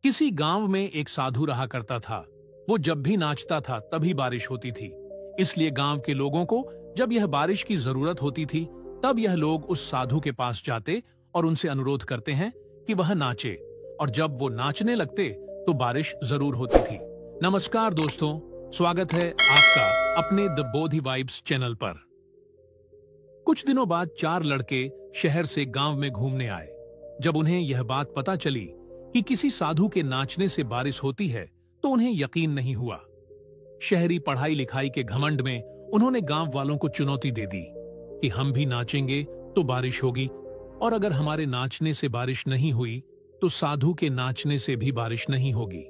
किसी गांव में एक साधु रहा करता था। वो जब भी नाचता था तभी बारिश होती थी। इसलिए गांव के लोगों को जब यह बारिश की जरूरत होती थी तब यह लोग उस साधु के पास जाते और उनसे अनुरोध करते हैं कि वह नाचे, और जब वो नाचने लगते तो बारिश जरूर होती थी। नमस्कार दोस्तों, स्वागत है आपका अपने द बोधी वाइब्स चैनल पर। कुछ दिनों बाद 4 लड़के शहर से गांव में घूमने आए। जब उन्हें यह बात पता चली कि किसी साधु के नाचने से बारिश होती है तो उन्हें यकीन नहीं हुआ। शहरी पढ़ाई लिखाई के घमंड में उन्होंने गांव वालों को चुनौती दे दी कि हम भी नाचेंगे तो बारिश होगी, और अगर हमारे नाचने से बारिश नहीं हुई तो साधु के नाचने से भी बारिश नहीं होगी।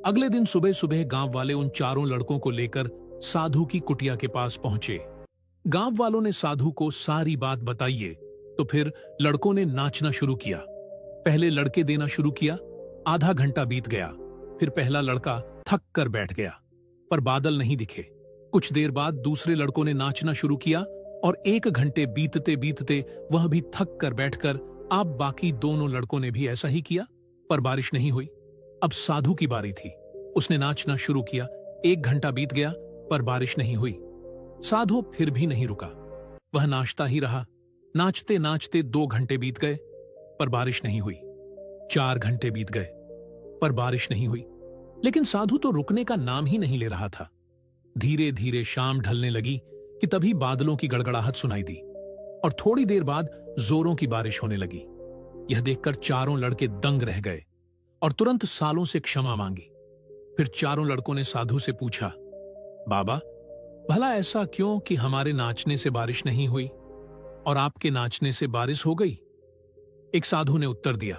अगले दिन सुबह सुबह गांव वाले उन चारों लड़कों को लेकर साधु की कुटिया के पास पहुंचे। गांव वालों ने साधु को सारी बात बताई तो फिर लड़कों ने नाचना शुरू किया। पहले लड़के देना शुरू किया। आधा घंटा बीत गया, फिर पहला लड़का थक कर बैठ गया, पर बादल नहीं दिखे। कुछ देर बाद दूसरे लड़कों ने नाचना शुरू किया और 1 घंटे बीतते बीतते वह भी थक कर बैठकर अब बाकी दोनों लड़कों ने भी ऐसा ही किया, पर बारिश नहीं हुई। अब साधु की बारी थी। उसने नाचना शुरू किया। 1 घंटा बीत गया, पर बारिश नहीं हुई। साधु फिर भी नहीं रुका। वह नाचता ही रहा। नाचते नाचते 2 घंटे बीत गए, पर बारिश नहीं हुई। 4 घंटे बीत गए, पर बारिश नहीं हुई। लेकिन साधु तो रुकने का नाम ही नहीं ले रहा था। धीरे धीरे शाम ढलने लगी कि तभी बादलों की गड़गड़ाहट सुनाई दी और थोड़ी देर बाद जोरों की बारिश होने लगी। यह देखकर चारों लड़के दंग रह गए और तुरंत सालों से क्षमा मांगी। फिर चारों लड़कों ने साधु से पूछा, बाबा, भला ऐसा क्यों कि हमारे नाचने से बारिश नहीं हुई और आपके नाचने से बारिश हो गई? एक साधु ने उत्तर दिया,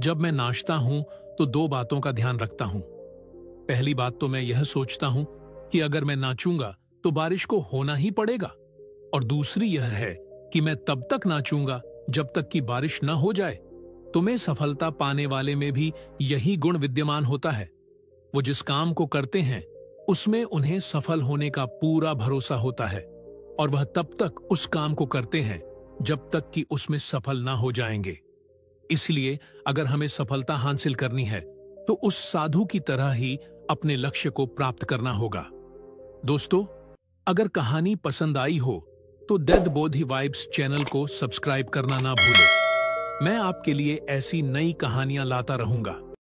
जब मैं नाचता हूं तो 2 बातों का ध्यान रखता हूं। पहली बात तो मैं यह सोचता हूं कि अगर मैं नाचूंगा तो बारिश को होना ही पड़ेगा, और दूसरी यह है कि मैं तब तक नाचूंगा जब तक कि बारिश न हो जाए। तुम्हें सफलता पाने वाले में भी यही गुण विद्यमान होता है। वो जिस काम को करते हैं उसमें उन्हें सफल होने का पूरा भरोसा होता है, और वह तब तक उस काम को करते हैं जब तक कि उसमें सफल ना हो जाएंगे। इसलिए अगर हमें सफलता हासिल करनी है तो उस साधु की तरह ही अपने लक्ष्य को प्राप्त करना होगा। दोस्तों, अगर कहानी पसंद आई हो तो द बोधी वाइब्स चैनल को सब्सक्राइब करना ना भूलें। मैं आपके लिए ऐसी नई कहानियां लाता रहूंगा।